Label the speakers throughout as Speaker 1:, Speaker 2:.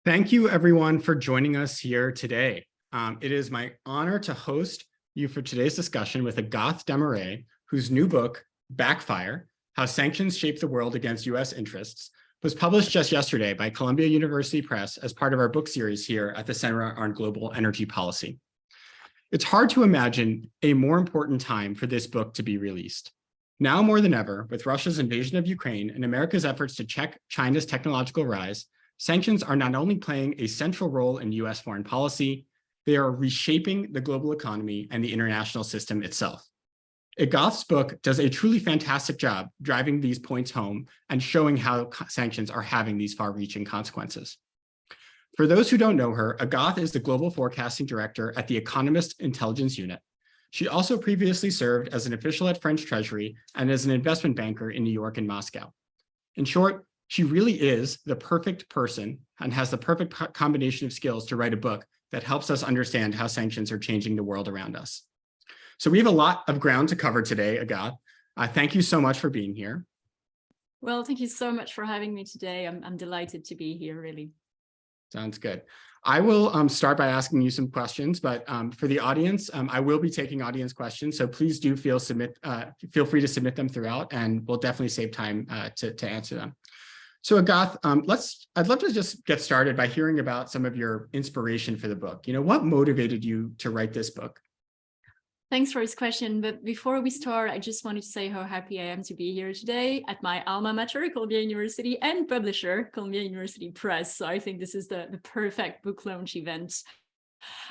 Speaker 1: Thank you, everyone, for joining us here today. It is my honor to host you for today's discussion with Agathe Demarais, whose new book, Backfire, How Sanctions Shape the World Against U.S. Interests, was published just yesterday by Columbia University Press as part of our book series here at the Center on Global Energy Policy. It's hard to imagine a more important time for this book to be released. Now more than ever, with Russia's invasion of Ukraine and America's efforts to check China's technological rise, sanctions are not only playing a central role in U.S. foreign policy, they are reshaping the global economy and the international system itself. Agathe's book does a truly fantastic job driving these points home and showing how sanctions are having these far-reaching consequences. For those who don't know her, Agathe is the Global Forecasting Director at the Economist Intelligence Unit. She also previously served as an official at French Treasury and as an investment banker in New York and Moscow. In short, she really is the perfect person and has the perfect combination of skills to write a book that helps us understand how sanctions are changing the world around us. So we have a lot of ground to cover today, Agathe. Thank you so much for being here.
Speaker 2: Well, thank you so much for having me today. I'm delighted to be here, really.
Speaker 1: Sounds good. I will start by asking you some questions, but for the audience, I will be taking audience questions, so please do feel free to submit them throughout, and we'll definitely save time to answer them. So Agathe, I'd love to just get started by hearing about some of your inspiration for the book. What motivated you to write this book?
Speaker 2: Thanks for this question. But before we start, I just wanted to say how happy I am to be here today at my alma mater, Columbia University, and publisher, Columbia University Press. So I think this is the perfect book launch event.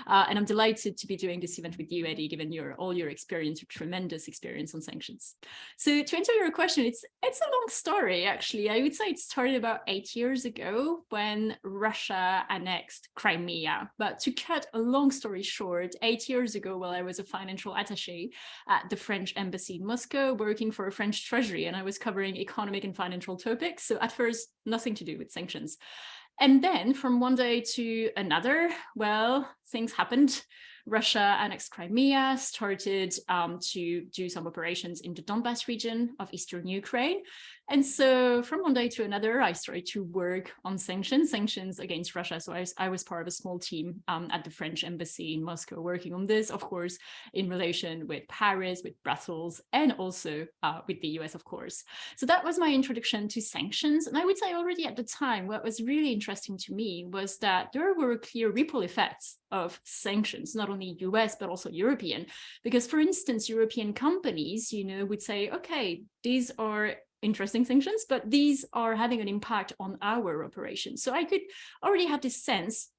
Speaker 2: And I'm delighted to be doing this event with you, Eddie, given all your experience, your tremendous experience on sanctions. So to answer your question, it's a long story, actually. I would say it started about 8 years ago when Russia annexed Crimea. But to cut a long story short, 8 years ago, while I was a financial attaché at the French embassy in Moscow, working for a French treasury, and I was covering economic and financial topics. So at first, nothing to do with sanctions. And then from one day to another, well, things happened. Russia annexed Crimea, started to do some operations in the Donbas region of eastern Ukraine. And so from one day to another, I started to work on sanctions against Russia. So I was part of a small team at the French embassy in Moscow working on this, of course, in relation with Paris, with Brussels, and also with the US, of course. So that was my introduction to sanctions. And I would say already at the time, what was really interesting to me was that there were clear ripple effects of sanctions, not only US, but also European. Because for instance, European companies, would say, okay, these are interesting sanctions, but these are having an impact on our operations. So I could already have this sense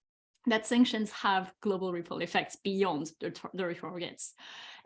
Speaker 2: that sanctions have global ripple effects beyond their targets.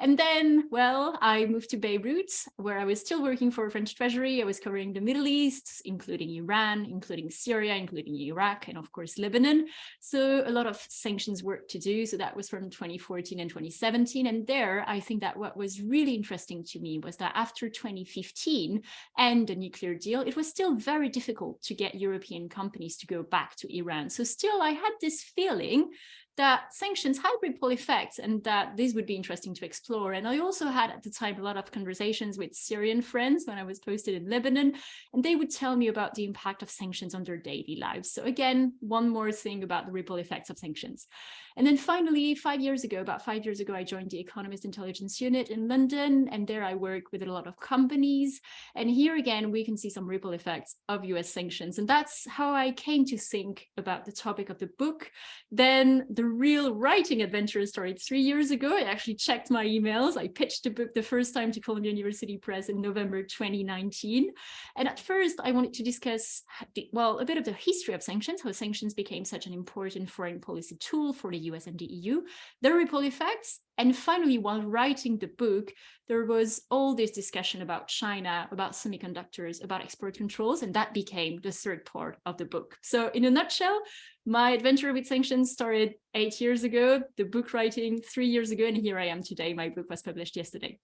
Speaker 2: And then, well, I moved to Beirut, where I was still working for French Treasury. I was covering the Middle East, including Iran, including Syria, including Iraq, and of course, Lebanon. So a lot of sanctions work to do. So that was from 2014 and 2017. And there, I think that what was really interesting to me was that after 2015 and the nuclear deal, it was still very difficult to get European companies to go back to Iran. So still, I had this feeling that sanctions had ripple effects and that this would be interesting to explore. And I also had at the time a lot of conversations with Syrian friends when I was posted in Lebanon, and they would tell me about the impact of sanctions on their daily lives. So again, one more thing about the ripple effects of sanctions. And then finally, about 5 years ago, I joined the Economist Intelligence Unit in London, and there I work with a lot of companies. And here again, we can see some ripple effects of US sanctions. And that's how I came to think about the topic of the book. Then the real writing adventure started 3 years ago. I actually checked my emails. I pitched the book the first time to Columbia University Press in November 2019. And at first, I wanted to discuss, a bit of the history of sanctions, how sanctions became such an important foreign policy tool for the US and the EU, the ripple effects. And finally, while writing the book, there was all this discussion about China, about semiconductors, about export controls, and that became the third part of the book. So in a nutshell, my adventure with sanctions started 8 years ago, the book writing 3 years ago, and here I am today. My book was published yesterday.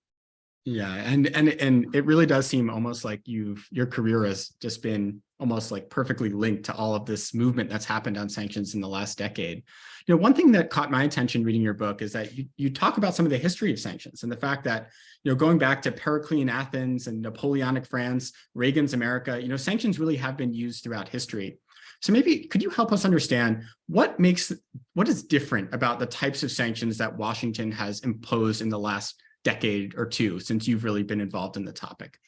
Speaker 1: Yeah, and it really does seem almost like your career has just been almost like perfectly linked to all of this movement that's happened on sanctions in the last decade. One thing that caught my attention reading your book is that you talk about some of the history of sanctions and the fact that, going back to Periclean Athens and Napoleonic France, Reagan's America, sanctions really have been used throughout history. So maybe could you help us understand what is different about the types of sanctions that Washington has imposed in the last decade or two since you've really been involved in the topic?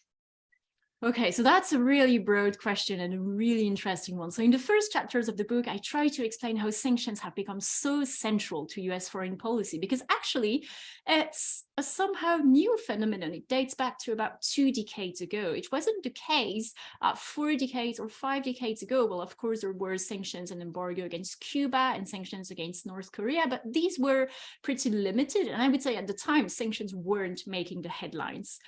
Speaker 2: Okay, so that's a really broad question and a really interesting one. So in the first chapters of the book, I try to explain how sanctions have become so central to US foreign policy, because actually it's a somehow new phenomenon. It dates back to about 2 decades ago. It wasn't the case 4 decades or 5 decades ago. Well, of course, there were sanctions and embargo against Cuba and sanctions against North Korea, but these were pretty limited. And I would say at the time, sanctions weren't making the headlines.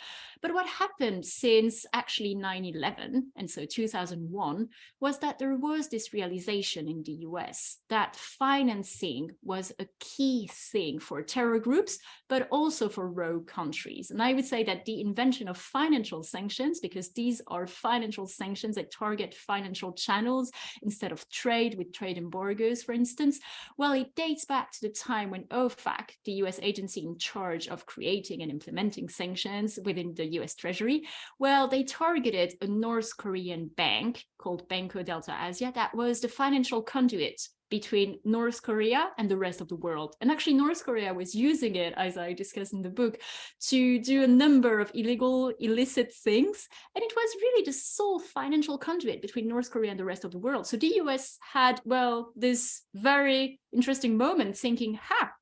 Speaker 2: But what happened since actually 9/11, and so 2001, was that there was this realization in the US that financing was a key thing for terror groups, but also for rogue countries. And I would say that the invention of financial sanctions, because these are financial sanctions that target financial channels instead of trade, with trade embargoes, for instance, well, it dates back to the time when OFAC, the US agency in charge of creating and implementing sanctions within the US Treasury, well, they targeted a North Korean bank called Banco Delta Asia that was the financial conduit between North Korea and the rest of the world. And actually, North Korea was using it, as I discuss in the book, to do a number of illegal, illicit things. And it was really the sole financial conduit between North Korea and the rest of the world. So the US had, well, this very interesting moment thinking,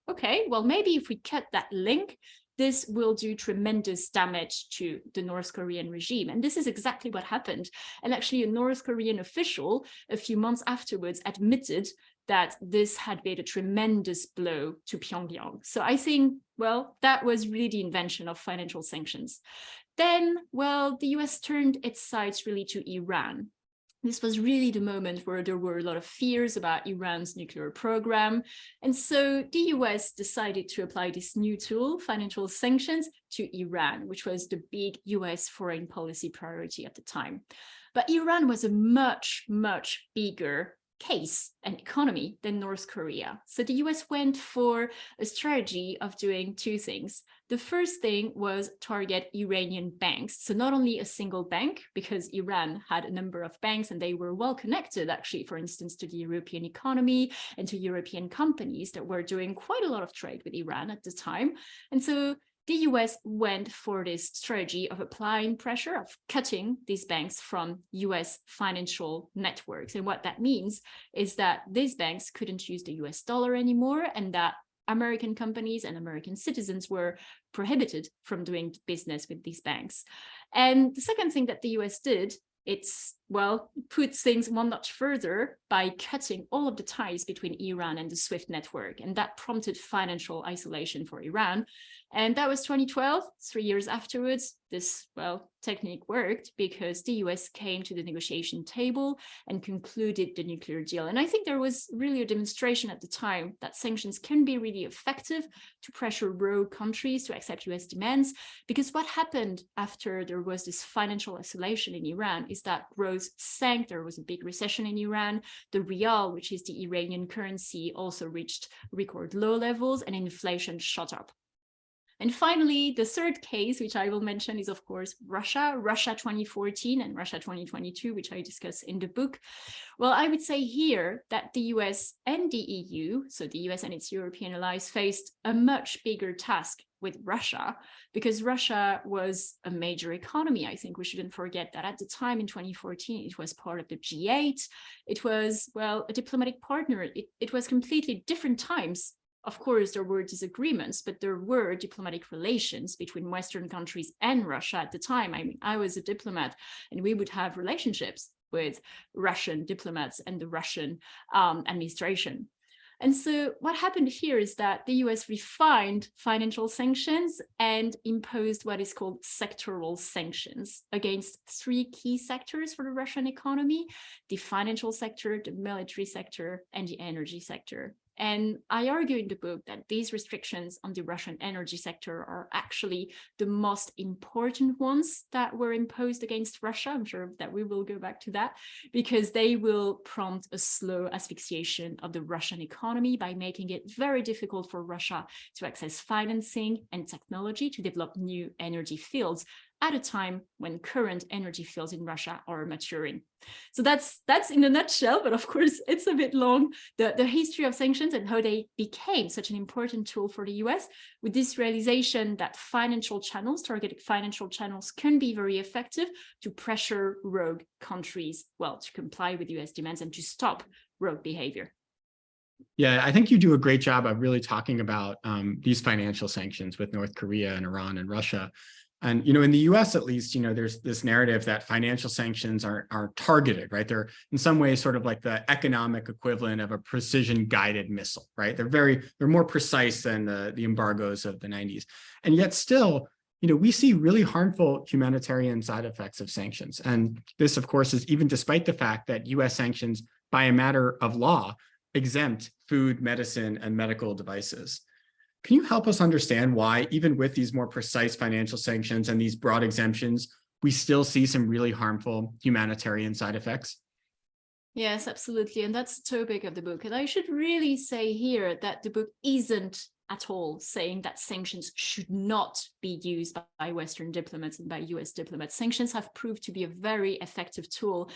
Speaker 2: okay, well, maybe if we cut that link, this will do tremendous damage to the North Korean regime. And this is exactly what happened. And actually, a North Korean official, a few months afterwards, admitted that this had made a tremendous blow to Pyongyang. So I think, well, that was really the invention of financial sanctions. Then, well, the US turned its sights really to Iran. This was really the moment where there were a lot of fears about Iran's nuclear program. And so the US decided to apply this new tool, financial sanctions, to Iran, which was the big US foreign policy priority at the time. But Iran was a much, much bigger case and economy than North Korea. So the US went for a strategy of doing 2 things. The first thing was target Iranian banks. So not only a single bank, because Iran had a number of banks and they were well connected, actually, for instance, to the European economy and to European companies that were doing quite a lot of trade with Iran at the time. And so the US went for this strategy of applying pressure, of cutting these banks from US financial networks. And what that means is that these banks couldn't use the US dollar anymore, and that American companies and American citizens were prohibited from doing business with these banks. And the second thing that the US did, it's, well, put things one notch further by cutting all of the ties between Iran and the SWIFT network. And that prompted financial isolation for Iran. And that was 2012, 3 years afterwards. This, well, technique worked because the US came to the negotiation table and concluded the nuclear deal. And I think there was really a demonstration at the time that sanctions can be really effective to pressure rogue countries to accept US demands. Because what happened after there was this financial isolation in Iran is that growth sank. There was a big recession in Iran. The rial, which is the Iranian currency, also reached record low levels, and inflation shot up. And finally, the third case, which I will mention, is, of course, Russia 2014 and Russia 2022, which I discuss in the book. Well, I would say here that the US and the EU, so the US and its European allies, faced a much bigger task with Russia, because Russia was a major economy. I think we shouldn't forget that at the time in 2014, it was part of the G8. It was, well, a diplomatic partner. It was completely different times. Of course, there were disagreements, but there were diplomatic relations between Western countries and Russia at the time. I mean, I was a diplomat, and we would have relationships with Russian diplomats and the Russian administration. And so what happened here is that the US refined financial sanctions and imposed what is called sectoral sanctions against 3 key sectors for the Russian economy: the financial sector, the military sector, and the energy sector. And I argue in the book that these restrictions on the Russian energy sector are actually the most important ones that were imposed against Russia. I'm sure that we will go back to that, because they will prompt a slow asphyxiation of the Russian economy by making it very difficult for Russia to access financing and technology to develop new energy fields, at a time when current energy fields in Russia are maturing. So that's in a nutshell, but of course it's a bit long, the history of sanctions and how they became such an important tool for the US, with this realization that financial channels, targeted financial channels, can be very effective to pressure rogue countries, well, to comply with US demands and to stop rogue behavior.
Speaker 1: Yeah, I think you do a great job of really talking about these financial sanctions with North Korea and Iran and Russia. And, in the US, at least, there's this narrative that financial sanctions are targeted, right? They're in some ways sort of like the economic equivalent of a precision guided missile, right? They're more precise than the embargoes of the 90s. And yet still, we see really harmful humanitarian side effects of sanctions. And this, of course, is even despite the fact that US sanctions, by a matter of law, exempt food, medicine, and medical devices. Can you help us understand why, even with these more precise financial sanctions and these broad exemptions, we still see some really harmful humanitarian side effects?
Speaker 2: Yes, absolutely. And that's the topic of the book. And I should really say here that the book isn't at all saying that sanctions should not be used by Western diplomats and by US diplomats. Sanctions have proved to be a very effective tool.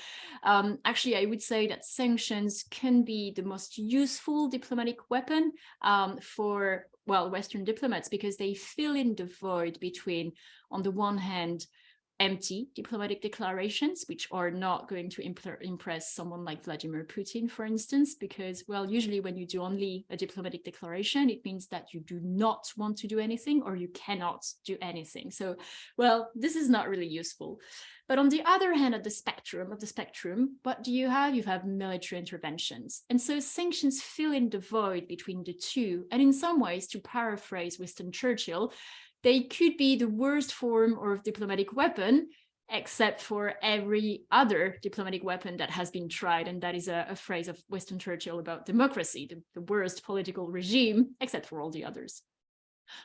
Speaker 2: Actually, I would say that sanctions can be the most useful diplomatic weapon for, well, Western diplomats, because they fill in the void between, on the one hand, empty diplomatic declarations, which are not going to impress someone like Vladimir Putin, for instance, because, well, usually when you do only a diplomatic declaration, it means that you do not want to do anything or you cannot do anything. So, well, this is not really useful. But on the other hand, at the spectrum, what do you have? You have military interventions. And so sanctions fill in the void between the two. And in some ways, to paraphrase Winston Churchill, they could be the worst form of diplomatic weapon, except for every other diplomatic weapon that has been tried. And that is a phrase of Winston Churchill about democracy, the worst political regime, except for all the others.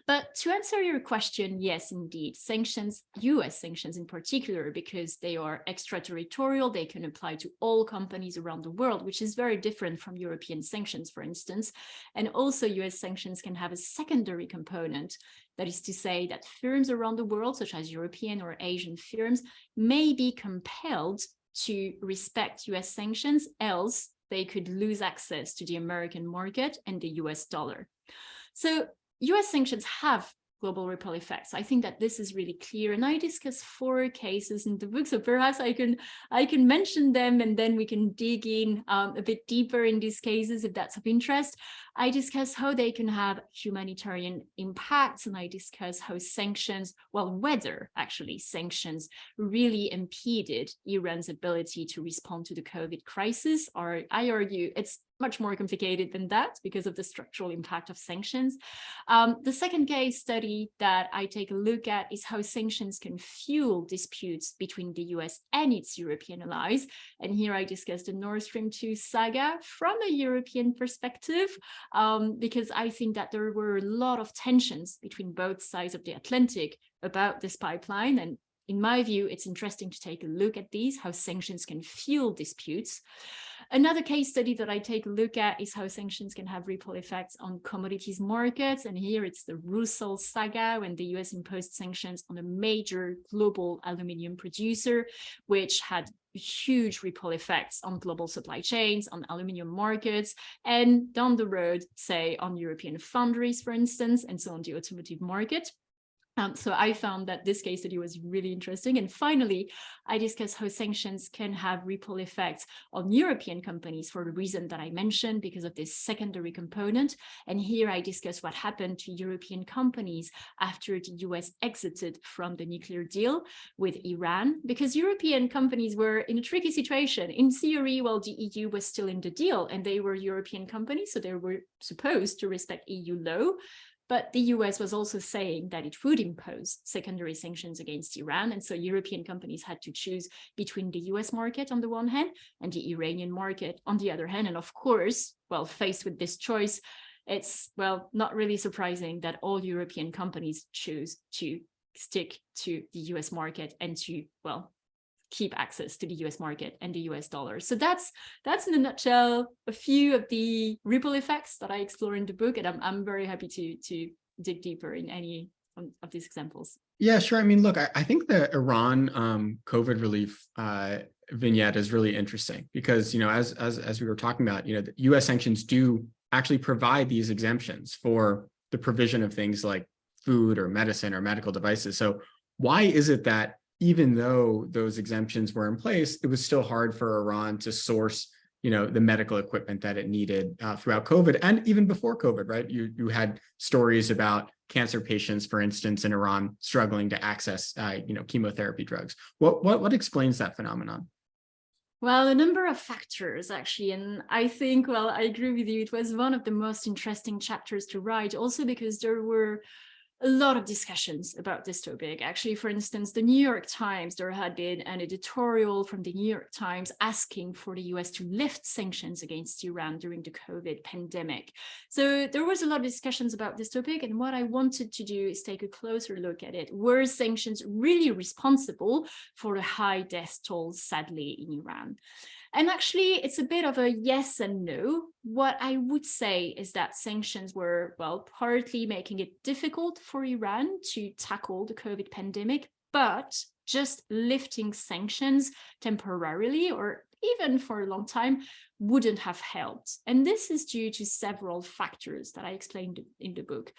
Speaker 2: But to answer your question, yes, indeed, sanctions, US sanctions in particular, because they are extraterritorial, they can apply to all companies around the world, which is very different from European sanctions, for instance. And also US sanctions can have a secondary component. That is to say that firms around the world, such as European or Asian firms, may be compelled to respect US sanctions, else they could lose access to the American market and the US dollar. So US sanctions have global ripple effects. I think that this is really clear, and I discuss 4 cases in the book, so perhaps I can mention them and then we can dig in a bit deeper in these cases if that's of interest. I discuss how they can have humanitarian impacts, and I discuss how sanctions, well, whether actually sanctions really impeded Iran's ability to respond to the COVID crisis, or I argue it's much more complicated than that because of the structural impact of sanctions. The second case study that I take a look at is how sanctions can fuel disputes between the US and its European allies. And here I discuss the Nord Stream 2 saga from a European perspective, because I think that there were a lot of tensions between both sides of the Atlantic about this pipeline. And in my view, it's interesting to take a look at these, how sanctions can fuel disputes. Another case study that I take a look at is how sanctions can have ripple effects on commodities markets. And here it's the Rusal saga, when the US imposed sanctions on a major global aluminium producer, which had huge ripple effects on global supply chains, on aluminium markets, and down the road, say, on European foundries, for instance, and so on the automotive market. So I found that this case study was really interesting. And finally, I discuss how sanctions can have ripple effects on European companies for the reason that I mentioned, because of this secondary component. And here I discuss what happened to European companies after the US exited from the nuclear deal with Iran, because European companies were in a tricky situation. In theory, well, the EU was still in the deal and they were European companies, so they were supposed to respect EU law. But the US was also saying that it would impose secondary sanctions against Iran. And so European companies had to choose between the US market on the one hand and the Iranian market on the other hand. And of course, well, faced with this choice, it's, well, not really surprising that all European companies choose to stick to the US market and to, well, keep access to the US market and the US dollar. So that's in a nutshell a few of the ripple effects that I explore in the book, and I'm very happy to dig deeper in any of these examples.
Speaker 1: Yeah, sure. I mean, look, I think the Iran COVID relief vignette is really interesting because, as we were talking about, the U.S. sanctions do actually provide these exemptions for the provision of things like food or medicine or medical devices. So why is it that even though those exemptions were in place, it was still hard for Iran to source, the medical equipment that it needed throughout COVID and even before COVID, right? You had stories about cancer patients, for instance, in Iran struggling to access, chemotherapy drugs. What explains that phenomenon?
Speaker 2: Well, a number of factors, actually. And I think, well, I agree with you. It was one of the most interesting chapters to write, also because there were a lot of discussions about this topic. Actually, for instance, the New York Times, there had been an editorial from the New York Times asking for the US to lift sanctions against Iran during the COVID pandemic. So there was a lot of discussions about this topic. And what I wanted to do is take a closer look at it. Were sanctions really responsible for the high death toll, sadly, in Iran? And actually, it's a bit of a yes and no. What I would say is that sanctions were, well, partly making it difficult for Iran to tackle the COVID pandemic, but just lifting sanctions temporarily or even for a long time wouldn't have helped. And this is due to several factors that I explained in the book.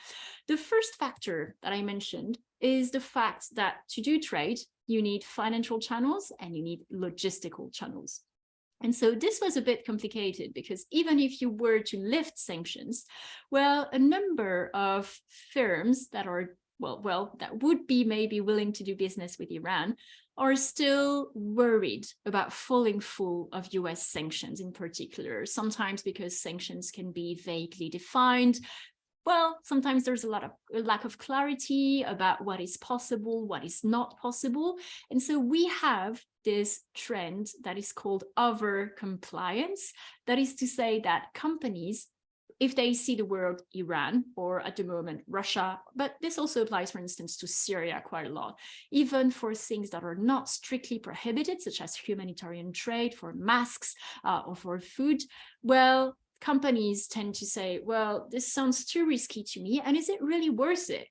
Speaker 2: The first factor that I mentioned is the fact that to do trade, you need financial channels and you need logistical channels. And so this was a bit complicated because even if you were to lift sanctions, well, a number of firms that are, that would be maybe willing to do business with Iran are still worried about falling full of US sanctions in particular, sometimes because sanctions can be vaguely defined. Well, sometimes there's a lack of clarity about what is possible, what is not possible. And so we have this trend that is called over-compliance. That is to say that companies, if they see the word Iran, or at the moment Russia, but this also applies, for instance, to Syria quite a lot, even for things that are not strictly prohibited, such as humanitarian trade, for masks or for food, well, companies tend to say, well, this sounds too risky to me. And is it really worth it?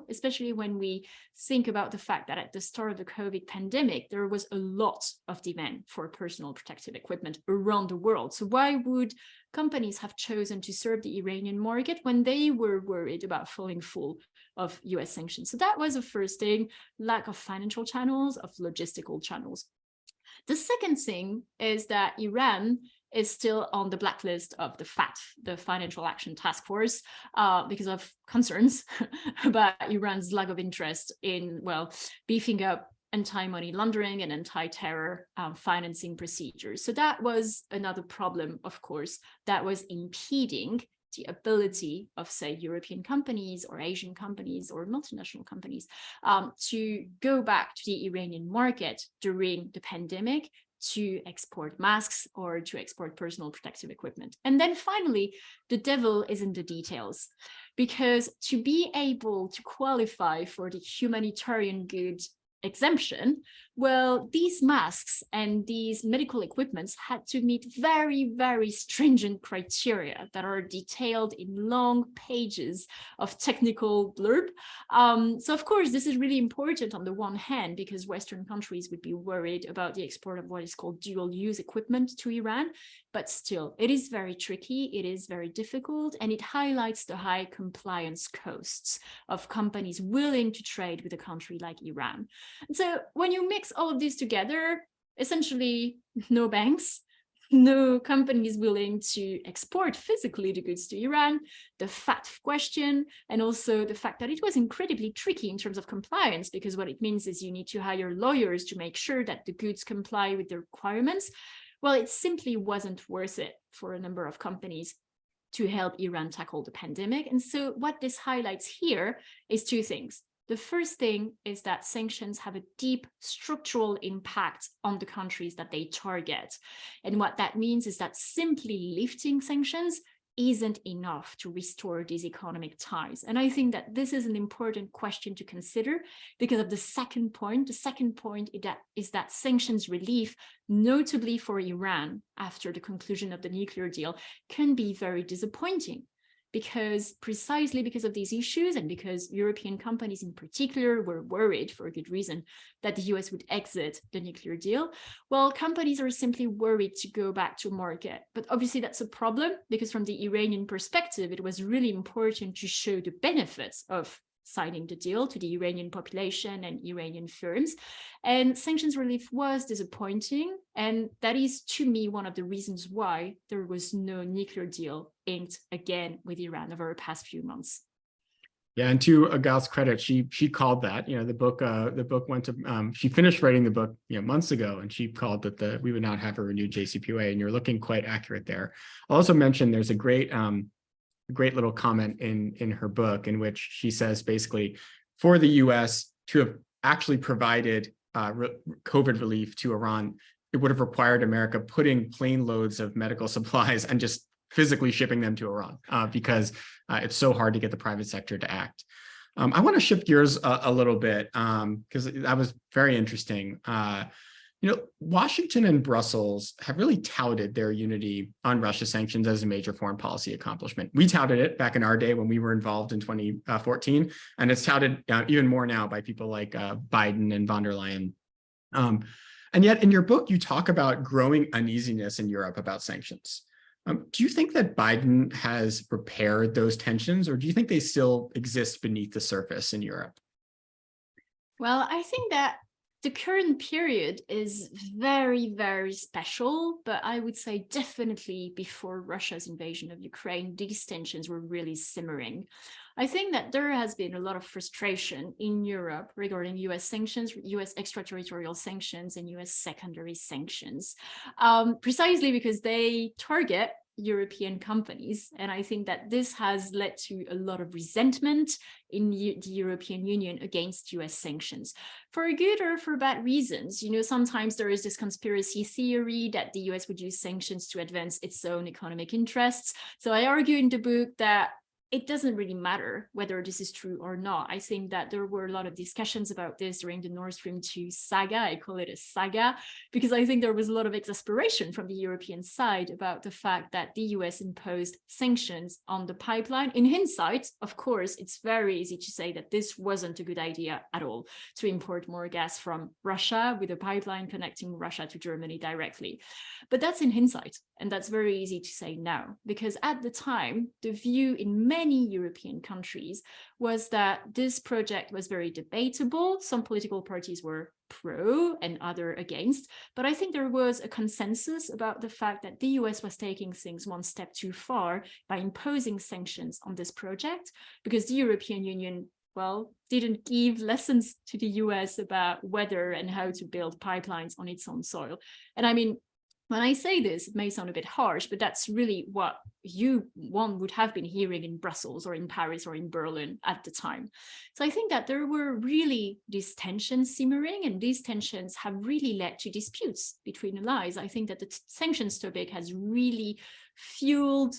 Speaker 2: Especially when we think about the fact that at the start of the COVID pandemic, there was a lot of demand for personal protective equipment around the world. So why would companies have chosen to serve the Iranian market when they were worried about falling full of US sanctions? So that was the first thing, lack of financial channels, of logistical channels. The second thing is that Iran is still on the blacklist of the FATF, the Financial Action Task Force, because of concerns about Iran's lack of interest in, beefing up anti-money laundering and anti-terror financing procedures. So that was another problem, of course, that was impeding the ability of, say, European companies or Asian companies or multinational companies to go back to the Iranian market during the pandemic to export masks or to export personal protective equipment. And then finally, the devil is in the details, because to be able to qualify for the humanitarian goods exemption, well, these masks and these medical equipments had to meet very, very stringent criteria that are detailed in long pages of technical blurb. So of course, this is really important on the one hand, because Western countries would be worried about the export of what is called dual-use equipment to Iran, but still, it is very tricky, it is very difficult, and it highlights the high compliance costs of companies willing to trade with a country like Iran. And so when you mix all of these together, essentially no banks, no companies willing to export physically the goods to Iran, the FATF question, and also the fact that it was incredibly tricky in terms of compliance, because what it means is you need to hire lawyers to make sure that the goods comply with the requirements. Well, it simply wasn't worth it for a number of companies to help Iran tackle the pandemic. And so what this highlights here is two things. The first thing is that sanctions have a deep structural impact on the countries that they target. And what that means is that simply lifting sanctions isn't enough to restore these economic ties. And I think that this is an important question to consider because of the second point. The second point is that sanctions relief, notably for Iran after the conclusion of the nuclear deal, can be very disappointing. precisely because of these issues, and because European companies in particular were worried, for a good reason, that the US would exit the nuclear deal. Well, companies are simply worried to go back to market. But obviously that's a problem, because from the Iranian perspective, it was really important to show the benefits of signing the deal to the Iranian population and Iranian firms. And sanctions relief was disappointing. And that is, to me, one of the reasons why there was no nuclear deal inked again with Iran over the past few months.
Speaker 1: Yeah, and to Agathe's credit, she called that, the book went to, she finished writing the book, months ago, and she called that we would not have a renewed JCPOA, and you're looking quite accurate there. I'll also mention there's a great little comment in her book in which she says basically for the US to have actually provided COVID relief to Iran, it would have required America putting plane loads of medical supplies and just physically shipping them to Iran because it's so hard to get the private sector to act. I want to shift gears a little bit because that was very interesting. Washington and Brussels have really touted their unity on Russia sanctions as a major foreign policy accomplishment. We touted it back in our day when we were involved in 2014, and it's touted even more now by people like Biden and von der Leyen. And yet in your book, you talk about growing uneasiness in Europe about sanctions. Do you think that Biden has repaired those tensions, or do you think they still exist beneath the surface in Europe?
Speaker 2: Well, I think that the current period is very, very special, but I would say definitely before Russia's invasion of Ukraine, these tensions were really simmering. I think that there has been a lot of frustration in Europe regarding US sanctions, US extraterritorial sanctions, and US secondary sanctions, precisely because they target European companies. And I think that this has led to a lot of resentment in the European Union against US sanctions, for good or for bad reasons. Sometimes there is this conspiracy theory that the US would use sanctions to advance its own economic interests. So I argue in the book that it doesn't really matter whether this is true or not. I think that there were a lot of discussions about this during the Nord Stream 2 saga. I call it a saga because I think there was a lot of exasperation from the European side about the fact that the US imposed sanctions on the pipeline. In hindsight, of course, it's very easy to say that this wasn't a good idea at all, to import more gas from Russia with a pipeline connecting Russia to Germany directly. But that's in hindsight, and that's very easy to say now, because at the time, the view in many European countries was that this project was very debatable. Some political parties were pro and other against, but I think there was a consensus about the fact that the US was taking things one step too far by imposing sanctions on this project, because the European Union, well, didn't give lessons to the US about whether and how to build pipelines on its own soil. And I mean, when I say this, it may sound a bit harsh, but that's really what one would have been hearing in Brussels or in Paris or in Berlin at the time. So I think that there were really these tensions simmering, and these tensions have really led to disputes between allies. I think that the sanctions topic has really fueled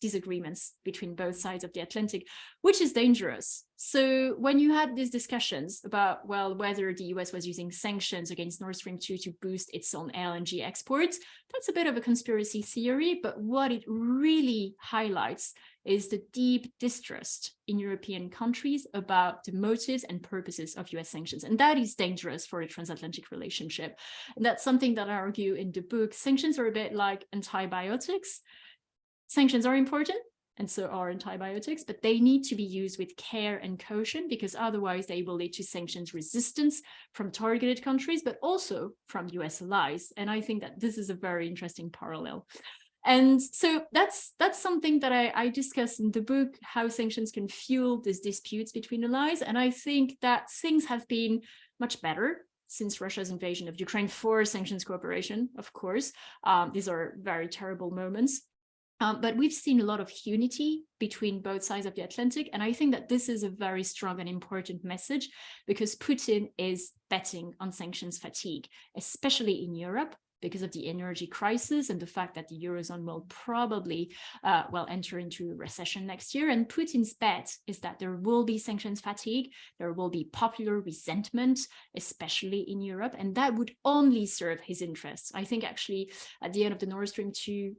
Speaker 2: disagreements between both sides of the Atlantic, which is dangerous. So when you had these discussions about, well, whether the US was using sanctions against Nord Stream 2 to boost its own LNG exports, that's a bit of a conspiracy theory, but what it really highlights is the deep distrust in European countries about the motives and purposes of US sanctions. And that is dangerous for a transatlantic relationship. And that's something that I argue in the book. Sanctions are a bit like antibiotics. Sanctions are important, and so are antibiotics, but they need to be used with care and caution, because otherwise they will lead to sanctions resistance from targeted countries, but also from US allies. And I think that this is a very interesting parallel. And so that's something that I discuss in the book, how sanctions can fuel these disputes between allies. And I think that things have been much better since Russia's invasion of Ukraine for sanctions cooperation, of course. These are very terrible moments. But we've seen a lot of unity between both sides of the Atlantic. And I think that this is a very strong and important message, because Putin is betting on sanctions fatigue, especially in Europe, because of the energy crisis and the fact that the Eurozone will probably enter into a recession next year. And Putin's bet is that there will be sanctions fatigue, there will be popular resentment, especially in Europe, and that would only serve his interests. I think actually at the end of the Nord Stream 2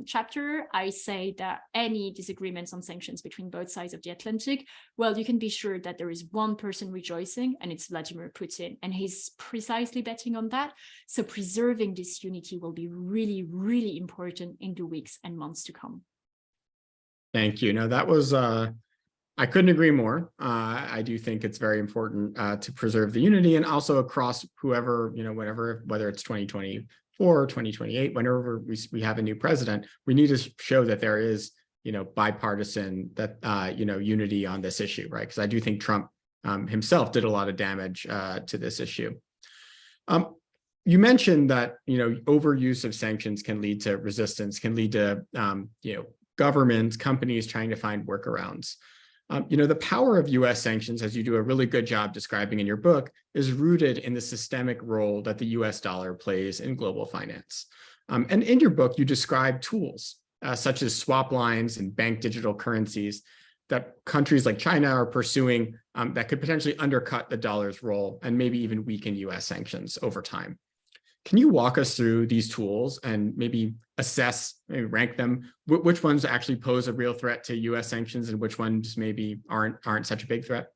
Speaker 2: chapter, I say that any disagreements on sanctions between both sides of the Atlantic, well, you can be sure that there is one person rejoicing, and it's Vladimir Putin, and he's precisely betting on that. So preserving this unity will be really, really important in the weeks and months to come.
Speaker 1: Thank you. No, that was, I couldn't agree more. I do think it's very important to preserve the unity, and also across whoever, whatever, whether it's 2024 or 2028, whenever we have a new president, we need to show that there is, bipartisan, that, unity on this issue, right? Because I do think Trump himself did a lot of damage to this issue. You mentioned that, overuse of sanctions can lead to resistance, can lead to, governments, companies trying to find workarounds. The power of US sanctions, as you do a really good job describing in your book, is rooted in the systemic role that the US dollar plays in global finance. And in your book, you describe tools such as swap lines and bank digital currencies that countries like China are pursuing that could potentially undercut the dollar's role and maybe even weaken US sanctions over time. Can you walk us through these tools and maybe assess, maybe rank them, which ones actually pose a real threat to US sanctions and which ones maybe aren't such a big threat?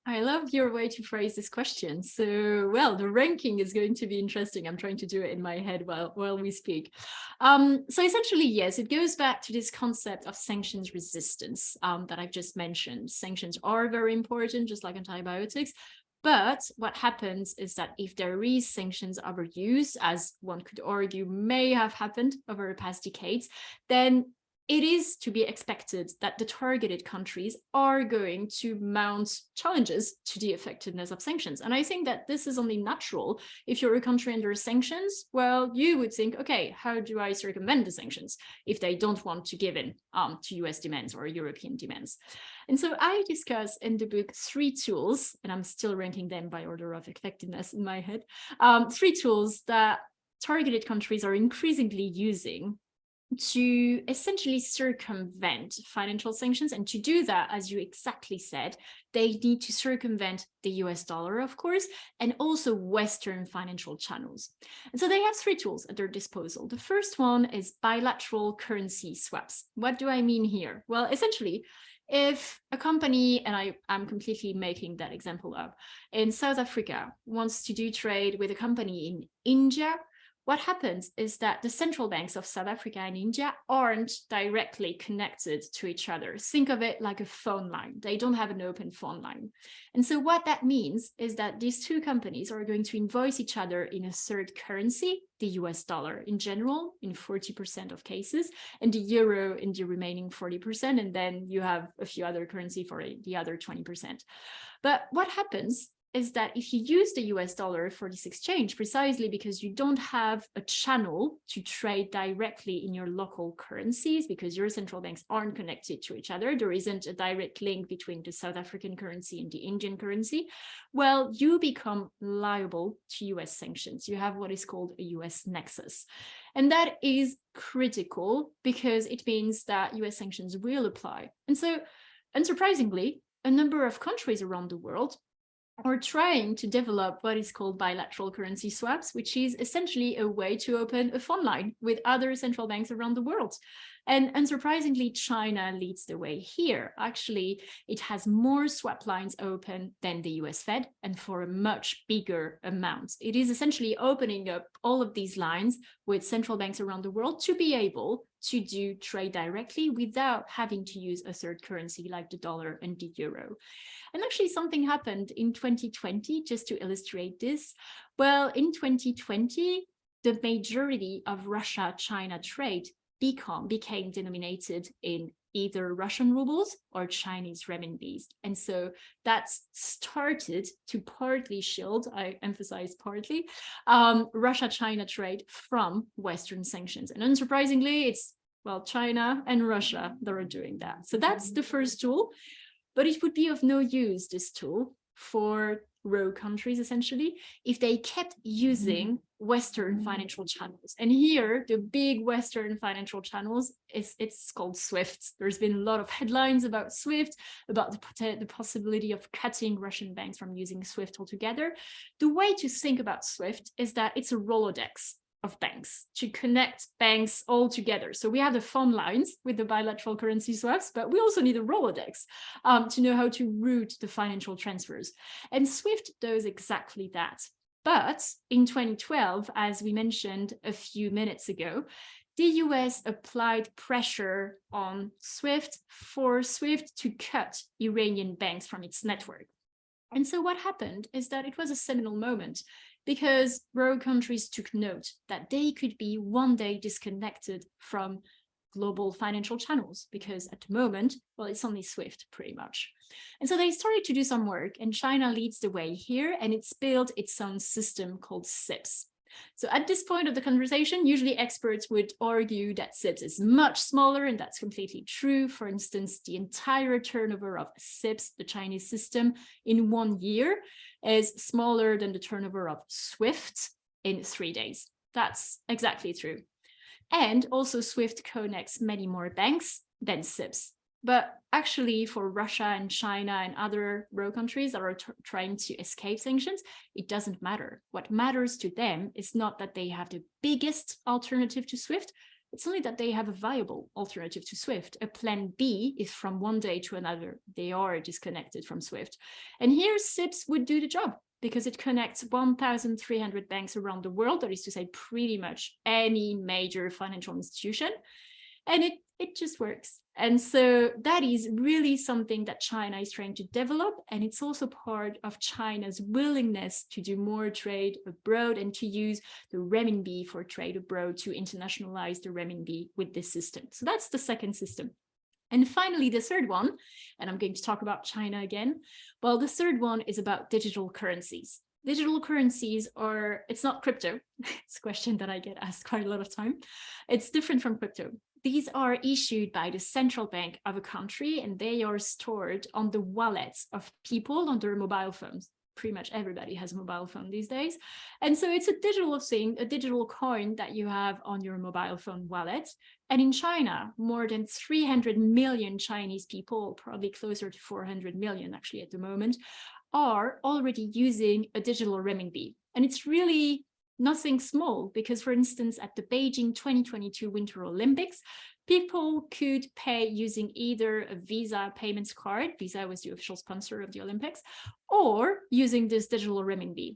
Speaker 2: I love your way to phrase this question. So, well, the ranking is going to be interesting. I'm trying to do it in my head while we speak. So essentially, yes, it goes back to this concept of sanctions resistance that I've just mentioned. Sanctions are very important, just like antibiotics. But what happens is that if there is sanctions overuse, as one could argue may have happened over the past decades, then it is to be expected that the targeted countries are going to mount challenges to the effectiveness of sanctions. And I think that this is only natural. If you're a country under sanctions, well, you would think, okay, how do I circumvent the sanctions if they don't want to give in to US demands or European demands? And so I discuss in the book 3 tools, and I'm still ranking them by order of effectiveness in my head, 3 tools that targeted countries are increasingly using to essentially circumvent financial sanctions. And to do that, as you exactly said, they need to circumvent the US dollar, of course, and also Western financial channels. And so they have 3 tools at their disposal. The first one is bilateral currency swaps. What do I mean here? Well, essentially, if a company, and I'm completely making that example up, in South Africa wants to do trade with a company in India, what happens is that the central banks of South Africa and India aren't directly connected to each other. Think of it like a phone line. They don't have an open phone line. And so what that means is that these 2 companies are going to invoice each other in a third currency, the US dollar in general, in 40% of cases, and the euro in the remaining 40%. And then you have a few other currency for the other 20%. But what happens is that if you use the US dollar for this exchange, precisely because you don't have a channel to trade directly in your local currencies, because your central banks aren't connected to each other, there isn't a direct link between the South African currency and the Indian currency, well, you become liable to US sanctions. You have what is called a US nexus. And that is critical because it means that US sanctions will apply. And so, unsurprisingly, a number of countries around the world are trying to develop what is called bilateral currency swaps, which is essentially a way to open a phone line with other central banks around the world. And unsurprisingly, China leads the way here. Actually, it has more swap lines open than the US Fed, and for a much bigger amount. It is essentially opening up all of these lines with central banks around the world to be able to do trade directly without having to use a third currency like the dollar and the euro. And actually something happened in 2020, just to illustrate this. Well, in 2020, the majority of Russia-China trade became denominated in either Russian rubles or Chinese renminbis. And so that's started to partly shield, I emphasize partly, Russia-China trade from Western sanctions. And unsurprisingly, it's, well, China and Russia that are doing that. So that's the first tool. But it would be of no use, this tool, for rogue countries, essentially, if they kept using Western financial channels. And here, the big Western financial channels, it's called SWIFT. There's been a lot of headlines about SWIFT, about the possibility of cutting Russian banks from using SWIFT altogether. The way to think about SWIFT is that it's a Rolodex of banks to connect banks all together. So we have the phone lines with the bilateral currency swaps, but we also need a Rolodex to know how to route the financial transfers. And SWIFT does exactly that. But in 2012, as we mentioned a few minutes ago, the US applied pressure on SWIFT for SWIFT to cut Iranian banks from its network. And so what happened is that it was a seminal moment because rogue countries took note that they could be one day disconnected from global financial channels, because at the moment, well, it's only SWIFT pretty much. And so they started to do some work, and China leads the way here, and it's built its own system called CIPS. So at this point of the conversation, usually experts would argue that CIPS is much smaller, and that's completely true. For instance, the entire turnover of CIPS, the Chinese system, in 1 year is smaller than the turnover of SWIFT in 3 days. That's exactly true. And also SWIFT connects many more banks than CIPS. But actually for Russia and China and other rogue countries that are trying to escape sanctions, it doesn't matter. What matters to them is not that they have the biggest alternative to SWIFT, it's only that they have a viable alternative to SWIFT. A plan B is from one day to another, they are disconnected from SWIFT. And here CIPS would do the job, because it connects 1,300 banks around the world, that is to say pretty much any major financial institution, and it just works. And so that is really something that China is trying to develop, and it's also part of China's willingness to do more trade abroad and to use the renminbi for trade abroad, to internationalize the renminbi with this system. So that's the second system. And finally, the third one, and I'm going to talk about China again. Well, the third one is about digital currencies. Digital currencies are, it's not crypto. It's a question that I get asked quite a lot of time. It's different from crypto. These are issued by the central bank of a country, and they are stored on the wallets of people on their mobile phones. Pretty much everybody has a mobile phone these days. And so it's a digital thing, a digital coin that you have on your mobile phone wallet. And in China, more than 300 million Chinese people, probably closer to 400 million actually at the moment, are already using a digital renminbi. And it's really nothing small, because for instance, at the Beijing 2022 Winter Olympics, people could pay using either a Visa payments card, Visa was the official sponsor of the Olympics, or using this digital renminbi.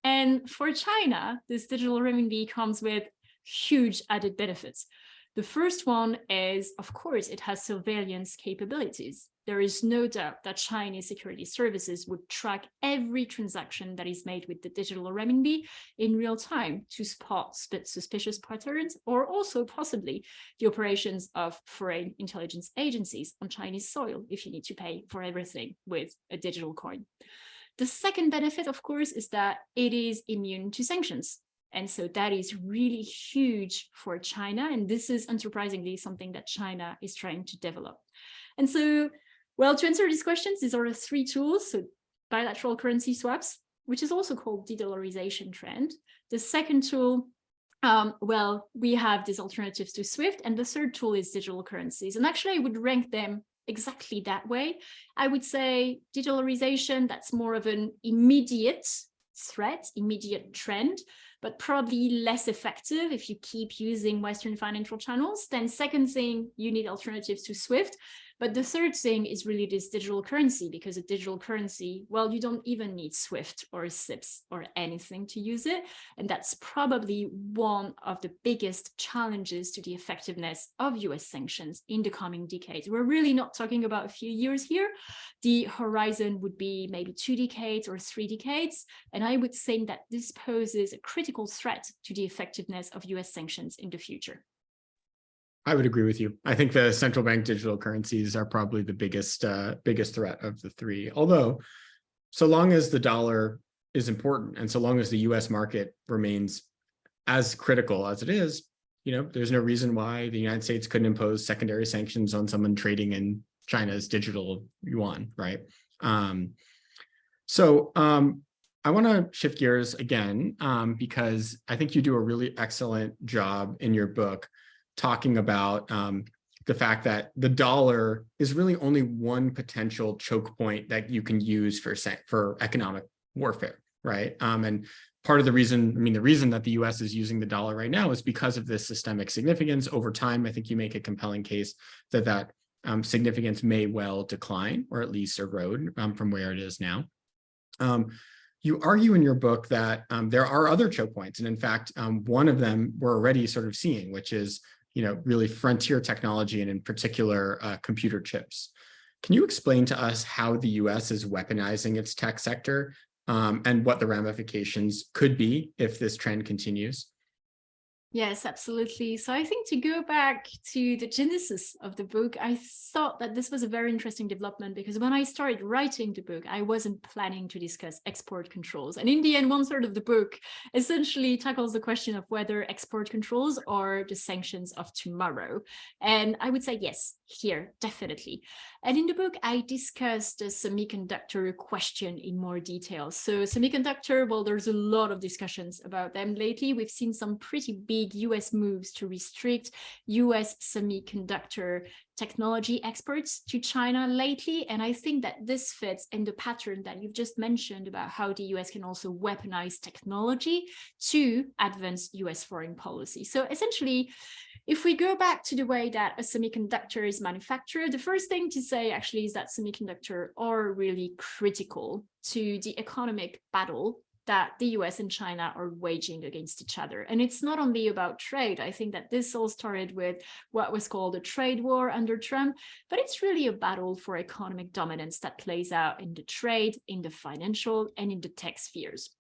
Speaker 2: And for China, this digital renminbi comes with huge added benefits. The first one is, of course, it has surveillance capabilities. There is no doubt that Chinese security services would track every transaction that is made with the digital renminbi in real time to spot suspicious patterns, or also possibly the operations of foreign intelligence agencies on Chinese soil if you need to pay for everything with a digital coin. The second benefit, of course, is that it is immune to sanctions. And so that is really huge for China. And this is unsurprisingly something that China is trying to develop. And so, well, to answer these questions, these are the three tools. So bilateral currency swaps, which is also called de-dollarization trend. The second tool, well, we have these alternatives to SWIFT. And the third tool is digital currencies. And actually, I would rank them exactly that way. I would say de-dollarization, that's more of an immediate threat, immediate trend, but probably less effective if you keep using Western financial channels. Then second thing, you need alternatives to SWIFT. But the third thing is really this digital currency, because a digital currency, well, you don't even need SWIFT or CIPS or anything to use it. And that's probably one of the biggest challenges to the effectiveness of US sanctions in the coming decades. We're really not talking about a few years here. The horizon would be maybe 2 decades or 3 decades. And I would think that this poses a critical threat to the effectiveness of US sanctions in the future.
Speaker 1: I would agree with you. I think the central bank digital currencies are probably the biggest threat of the three. Although, so long as the dollar is important and so long as the U.S. market remains as critical as it is, there's no reason why the United States couldn't impose secondary sanctions on someone trading in China's digital yuan, right? I want to shift gears again because I think you do a really excellent job in your book talking about the fact that the dollar is really only one potential choke point that you can use for economic warfare, right? And part of the reason, the reason that the US is using the dollar right now is because of this systemic significance. Over time, I think you make a compelling case that significance may well decline or at least erode from where it is now. You argue in your book that there are other choke points. And in fact, one of them we're already sort of seeing, which is really frontier technology and in particular, computer chips. Can you explain to us how the US is weaponizing its tech sector and what the ramifications could be if this trend continues?
Speaker 2: Yes, absolutely. So I think to go back to the genesis of the book, I thought that this was a very interesting development because when I started writing the book, I wasn't planning to discuss export controls. And in the end, 1/3 of the book essentially tackles the question of whether export controls are the sanctions of tomorrow. And I would say yes, here, definitely. And in the book, I discussed the semiconductor question in more detail. So semiconductor, well, there's a lot of discussions about them lately. We've seen some pretty big US moves to restrict US semiconductor technology exports to China lately. And I think that this fits in the pattern that you've just mentioned about how the US can also weaponize technology to advance US foreign policy. So essentially, if we go back to the way that a semiconductor is manufactured, the first thing to say actually is that semiconductors are really critical to the economic battle that the US and China are waging against each other. And it's not only about trade. I think that this all started with what was called a trade war under Trump, but it's really a battle for economic dominance that plays out in the trade, in the financial, and in the tech spheres.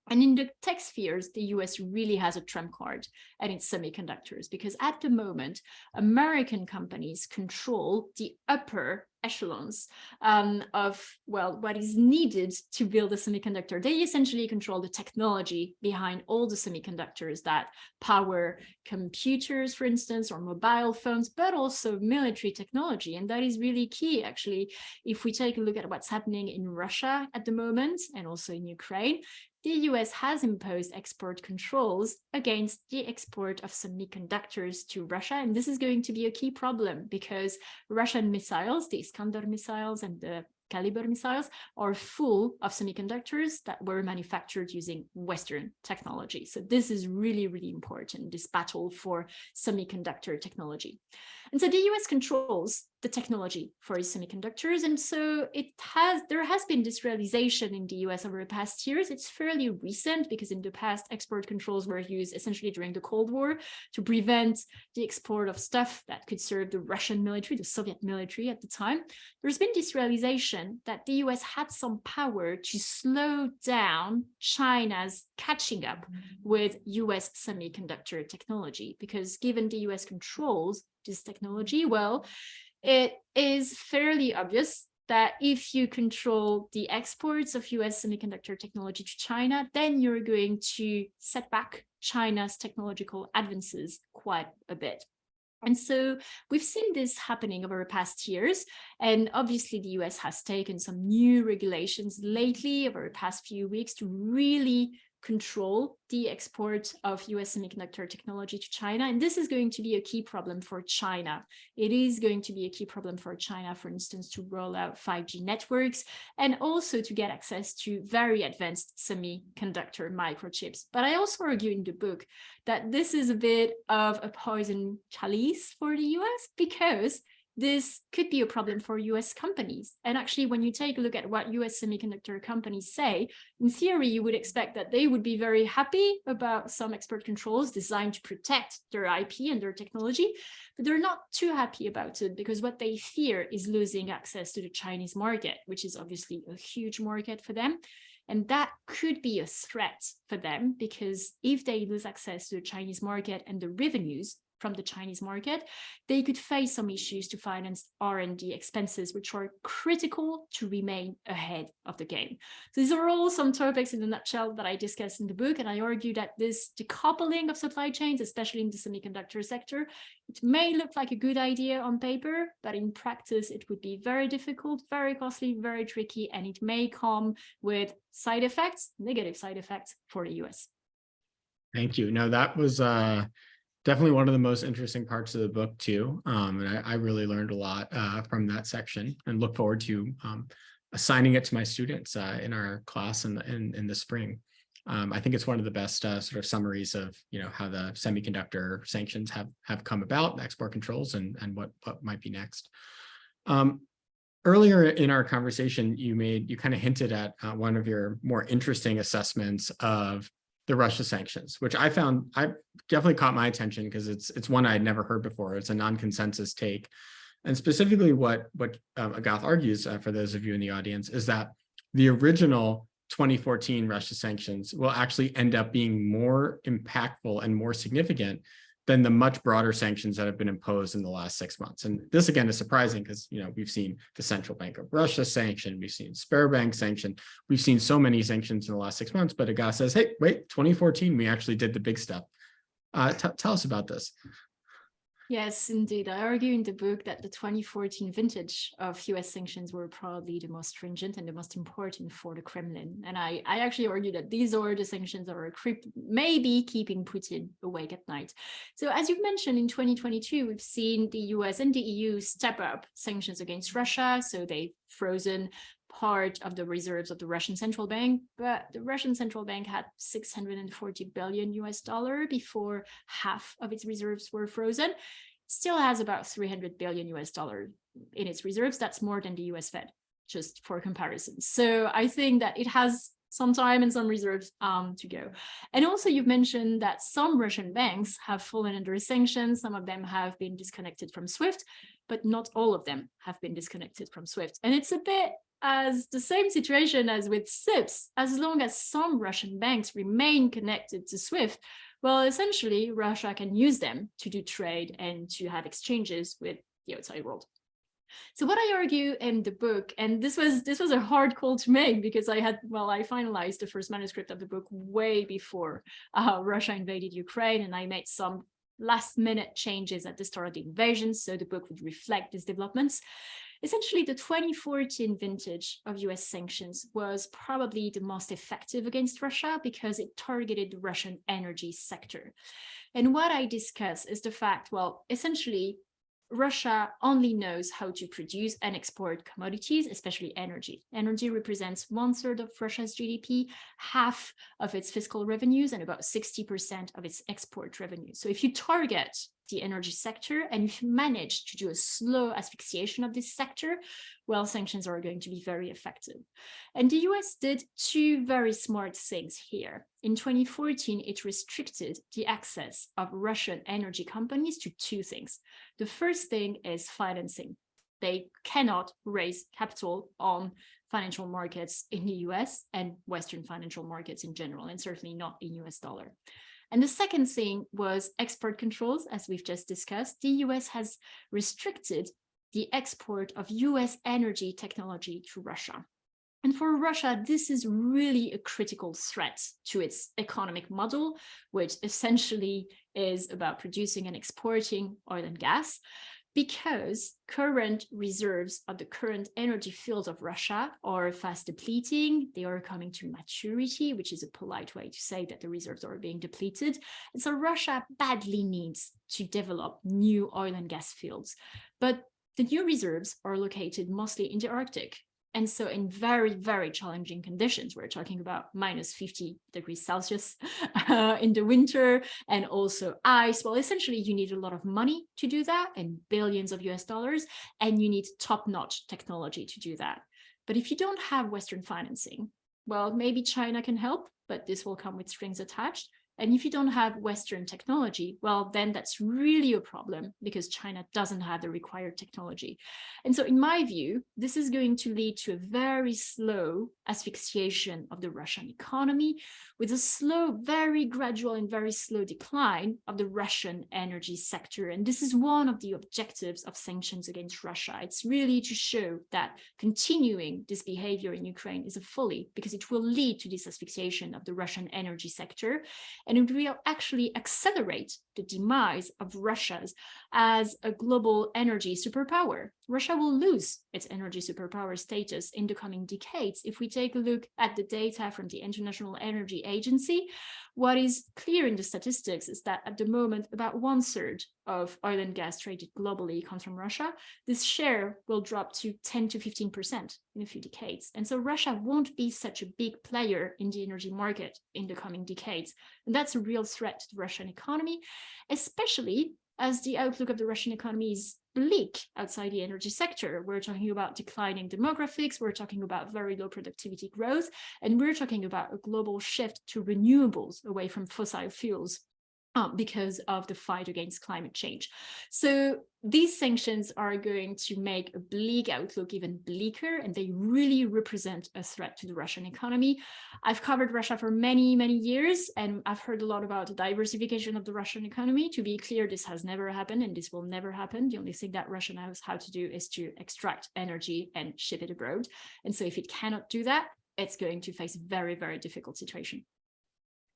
Speaker 2: And in the tech spheres, the US really has a trump card, and it's semiconductors, because at the moment, American companies control the upper echelons of, well, what is needed to build a semiconductor. They essentially control the technology behind all the semiconductors that power computers, for instance, or mobile phones, but also military technology. And that is really key, actually. If we take a look at what's happening in Russia at the moment, and also in Ukraine, the US has imposed export controls against the export of semiconductors to Russia. And this is going to be a key problem because Russian missiles, the Iskander missiles and the Caliber missiles, are full of semiconductors that were manufactured using Western technology. So this is really, really important, this battle for semiconductor technology. And so the US controls the technology for semiconductors. And so there has been this realization in the US over the past years. It's fairly recent because in the past, export controls were used essentially during the Cold War to prevent the export of stuff that could serve the Russian military, the Soviet military at the time. There's been this realization that the US had some power to slow down China's catching up with US semiconductor technology, because given the US controls this technology, well, it is fairly obvious that if you control the exports of US semiconductor technology to China, then you're going to set back China's technological advances quite a bit. And so we've seen this happening over the past years. And obviously, the US has taken some new regulations lately over the past few weeks to really control the export of US semiconductor technology to China. And this is going to be a key problem for China. It is going to be a key problem for China, for instance, to roll out 5G networks and also to get access to very advanced semiconductor microchips. But I also argue in the book that this is a bit of a poison chalice for the US because this could be a problem for US companies. And actually, when you take a look at what US semiconductor companies say, in theory, you would expect that they would be very happy about some export controls designed to protect their IP and their technology, but they're not too happy about it because what they fear is losing access to the Chinese market, which is obviously a huge market for them. And that could be a threat for them because if they lose access to the Chinese market and the revenues from the Chinese market, they could face some issues to finance R&D expenses, which are critical to remain ahead of the game. So these are all some topics in a nutshell that I discuss in the book, and I argue that this decoupling of supply chains, especially in the semiconductor sector, it may look like a good idea on paper, but in practice, it would be very difficult, very costly, very tricky, and it may come with side effects, negative side effects for the US.
Speaker 1: Thank you. No, that was definitely one of the most interesting parts of the book too. And I really learned a lot from that section, and look forward to assigning it to my students in our class in the spring. I think it's one of the best sort of summaries of, you know, how the semiconductor sanctions have come about, export controls, and what might be next. Earlier in our conversation, you kind of hinted at one of your more interesting assessments of the Russia sanctions, which I definitely caught my attention because it's one I had never heard before. It's a non-consensus take. And specifically what Agathe argues, for those of you in the audience, is that the original 2014 Russia sanctions will actually end up being more impactful and more significant than the much broader sanctions that have been imposed in the last 6 months. And this, again, is surprising because, you know, we've seen the Central Bank of Russia sanction, we've seen Sberbank sanction, we've seen so many sanctions in the last 6 months, but Agathe says, hey, wait, 2014, we actually did the big stuff. Tell us about this.
Speaker 2: Yes, indeed. I argue in the book that the 2014 vintage of US sanctions were probably the most stringent and the most important for the Kremlin. And I actually argue that these are the sanctions that are maybe keeping Putin awake at night. So as you've mentioned, in 2022, we've seen the US and the EU step up sanctions against Russia. So they've frozen part of the reserves of the Russian central bank, but the Russian central bank had $640 billion before half of its reserves were frozen. It still has about $300 billion in its reserves. That's more than the US Fed, just for comparison. So I think that it has some time and some reserves to go. And also you've mentioned that some Russian banks have fallen under sanctions. Some of them have been disconnected from SWIFT, but not all of them have been disconnected from SWIFT. And it's a bit as the same situation as with SIPs. As long as some Russian banks remain connected to SWIFT, well, essentially Russia can use them to do trade and to have exchanges with the outside world. So what I argue in the book, and this was a hard call to make because I finalized the first manuscript of the book way before Russia invaded Ukraine, and I made some last-minute changes at the start of the invasion, so the book would reflect these developments. Essentially, the 2014 vintage of US sanctions was probably the most effective against Russia because it targeted the Russian energy sector. And what I discuss is the fact, well, essentially, Russia only knows how to produce and export commodities, especially energy. Energy represents 1/3 of Russia's GDP, half of its fiscal revenues, and about 60% of its export revenues. So if you target the energy sector and if you manage to do a slow asphyxiation of this sector, well, sanctions are going to be very effective. And the US did two very smart things here. In 2014, it restricted the access of Russian energy companies to two things. The first thing is financing. They cannot raise capital on financial markets in the US and Western financial markets in general, and certainly not in US dollar. And the second thing was export controls. As we've just discussed, the US has restricted the export of US energy technology to Russia. And for Russia, this is really a critical threat to its economic model, which essentially is about producing and exporting oil and gas, because current reserves of the current energy fields of Russia are fast depleting. They are coming to maturity, which is a polite way to say that the reserves are being depleted. And so Russia badly needs to develop new oil and gas fields. But the new reserves are located mostly in the Arctic. And so in very, very challenging conditions, we're talking about -50°C in the winter, and also ice. Well, essentially, you need a lot of money to do that, and billions of US dollars, and you need top-notch technology to do that. But if you don't have Western financing, well, maybe China can help, but this will come with strings attached. And if you don't have Western technology, well, then that's really a problem because China doesn't have the required technology. And so in my view, this is going to lead to a very slow asphyxiation of the Russian economy with a slow, very gradual and very slow decline of the Russian energy sector. And this is one of the objectives of sanctions against Russia. It's really to show that continuing this behavior in Ukraine is a folly because it will lead to this asphyxiation of the Russian energy sector. And it will actually accelerate the demise of Russia as a global energy superpower. Russia will lose its energy superpower status in the coming decades. If we take a look at the data from the International Energy Agency, what is clear in the statistics is that at the moment, about 1/3 of oil and gas traded globally comes from Russia. This share will drop to 10 to 15% in a few decades. And so Russia won't be such a big player in the energy market in the coming decades. And that's a real threat to the Russian economy, especially as the outlook of the Russian economy is bleak outside the energy sector. We're talking about declining demographics, we're talking about very low productivity growth, and we're talking about a global shift to renewables away from fossil fuels because of the fight against climate change. So these sanctions are going to make a bleak outlook even bleaker, and they really represent a threat to the Russian economy. I've covered Russia for many, many years, and I've heard a lot about the diversification of the Russian economy. To be clear, this has never happened, and this will never happen. The only thing that Russia knows how to do is to extract energy and ship it abroad. And so if it cannot do that, it's going to face a very, very difficult situation.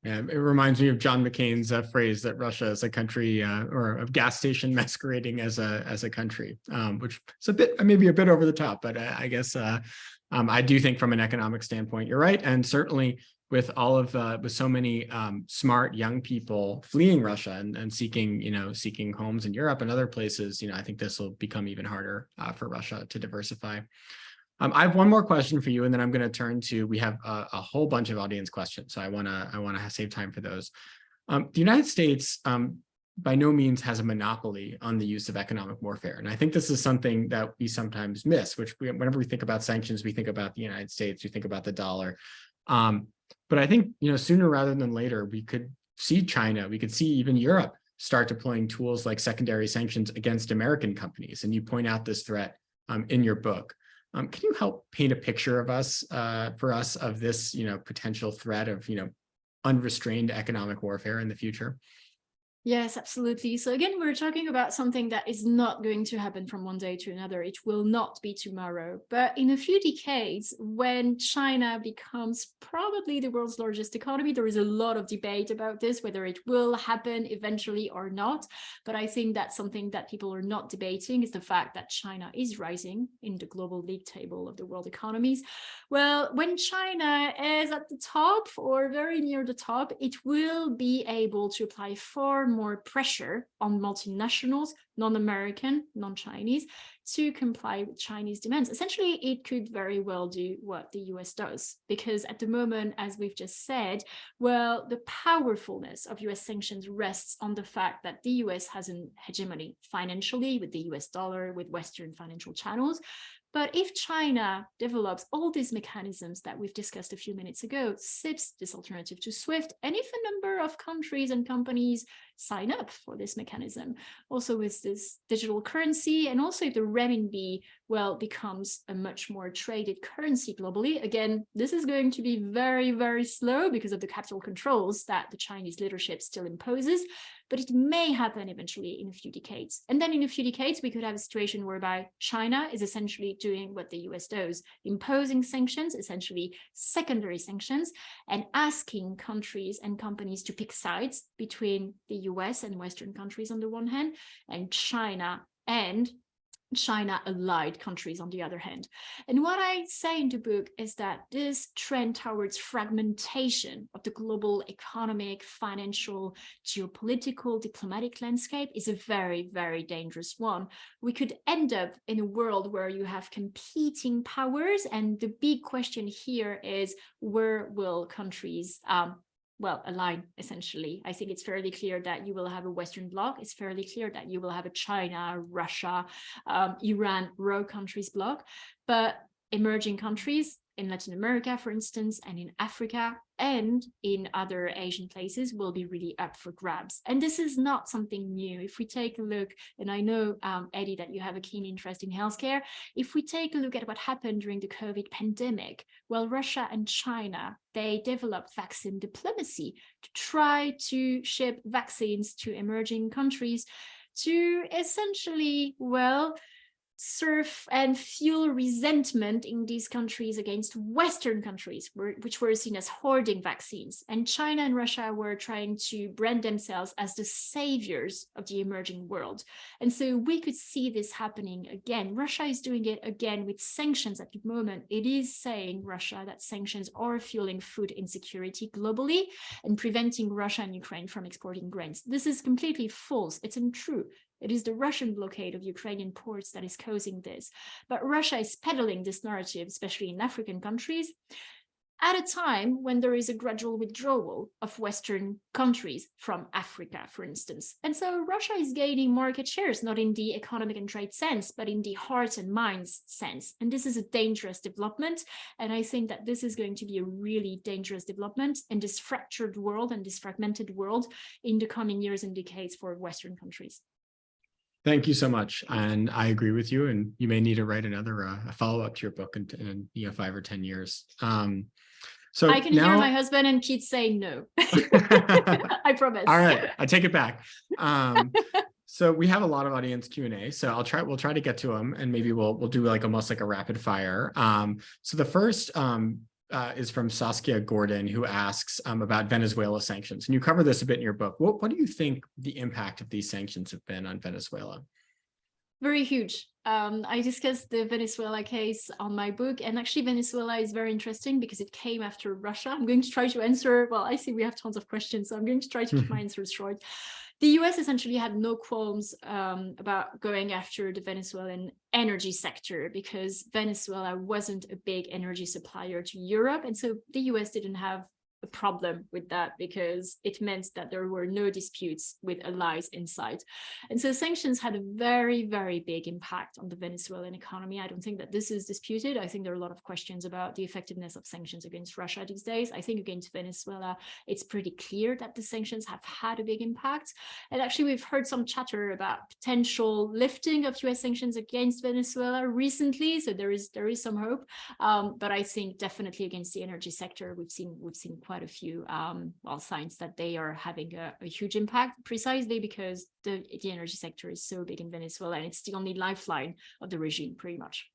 Speaker 1: Yeah, it reminds me of John McCain's phrase that Russia is a country or a gas station masquerading as a country, which is a bit, maybe a bit over the top, but I guess I do think from an economic standpoint, you're right. And certainly with all of with so many smart young people fleeing Russia and seeking homes in Europe and other places, I think this will become even harder for Russia to diversify. I have one more question for you, and then I'm going to turn to, we have a whole bunch of audience questions, so I want to save time for those. The United States by no means has a monopoly on the use of economic warfare, and I think this is something that we sometimes miss, which whenever we think about sanctions, we think about the United States, we think about the dollar. But I think, sooner rather than later, we could see China, we could see even Europe start deploying tools like secondary sanctions against American companies, and you point out this threat in your book. Can you help paint a picture of for us of this, potential threat of, unrestrained economic warfare in the future?
Speaker 2: Yes, absolutely. So again, we're talking about something that is not going to happen from one day to another. It will not be tomorrow. But in a few decades, when China becomes probably the world's largest economy, there is a lot of debate about this, whether it will happen eventually or not. But I think that's something that people are not debating, is the fact that China is rising in the global league table of the world economies. Well, when China is at the top or very near the top, it will be able to apply far more pressure on multinationals, non-American, non-Chinese, to comply with Chinese demands. Essentially, it could very well do what the US does, because at the moment, as we've just said, well, the powerfulness of US sanctions rests on the fact that the US has an hegemony financially with the US dollar, with Western financial channels. But if China develops all these mechanisms that we've discussed a few minutes ago, SIPs, this alternative to SWIFT, and if a number of countries and companies sign up for this mechanism, also with this digital currency, and also if the renminbi, well, becomes a much more traded currency globally, again, this is going to be very, very slow because of the capital controls that the Chinese leadership still imposes. But it may happen eventually in a few decades. And then in a few decades, we could have a situation whereby China is essentially doing what the US does, imposing sanctions, essentially secondary sanctions, and asking countries and companies to pick sides between the US and Western countries on the one hand, and China-allied countries on the other hand. And what I say in the book is that this trend towards fragmentation of the global economic, financial, geopolitical, diplomatic landscape is a very, very dangerous one. We could end up in a world where you have competing powers, and the big question here is, where will countries align, essentially. I think it's fairly clear that you will have a Western bloc. It's fairly clear that you will have a China, Russia, Iran, rogue countries bloc. But emerging countries in Latin America, for instance, and in Africa, and in other Asian places will be really up for grabs. And this is not something new. If we take a look, and I know, Eddie, that you have a keen interest in healthcare, if we take a look at what happened during the COVID pandemic, well, Russia and China, they developed vaccine diplomacy to try to ship vaccines to emerging countries to essentially, well, surf and fuel resentment in these countries against Western countries, which were seen as hoarding vaccines. And China and Russia were trying to brand themselves as the saviors of the emerging world. And so we could see this happening again. Russia is doing it again with sanctions at the moment. It is saying, Russia, that sanctions are fueling food insecurity globally and preventing Russia and Ukraine from exporting grains. This is completely false. It's untrue. It is the Russian blockade of Ukrainian ports that is causing this. But Russia is peddling this narrative, especially in African countries, at a time when there is a gradual withdrawal of Western countries from Africa, for instance. And so Russia is gaining market shares, not in the economic and trade sense, but in the hearts and minds sense. And this is a dangerous development. And I think that this is going to be a really dangerous development in this fractured world and this fragmented world in the coming years and decades for Western countries.
Speaker 1: Thank you so much. And I agree with you. And you may need to write another a follow-up to your book in 5 or 10 years. So
Speaker 2: I can hear my husband and kids say no. I promise.
Speaker 1: All right, I take it back. So we have a lot of audience Q&A. So we'll try to get to them, and maybe we'll do like almost like a rapid fire. So the first is from Saskia Gordon, who asks about Venezuela sanctions. And you cover this a bit in your book. What do you think the impact of these sanctions have been on Venezuela?
Speaker 2: Very huge. I discussed the Venezuela case on my book, and actually Venezuela is very interesting because it came after Russia. I'm going to try to answer, well, I see we have tons of questions, so I'm going to try to keep my answers short. The US essentially had no qualms about going after the Venezuelan energy sector because Venezuela wasn't a big energy supplier to Europe. And so the US didn't have a problem with that because it meant that there were no disputes with allies inside. And so sanctions had a very, very big impact on the Venezuelan economy. I don't think that this is disputed. I think there are a lot of questions about the effectiveness of sanctions against Russia these days. I think against Venezuela, it's pretty clear that the sanctions have had a big impact. And actually, we've heard some chatter about potential lifting of US sanctions against Venezuela recently. So there is some hope. But I think definitely against the energy sector, we've seen quite a few signs that they are having a huge impact, precisely because the energy sector is so big in Venezuela, and it's the only lifeline of the regime, pretty much.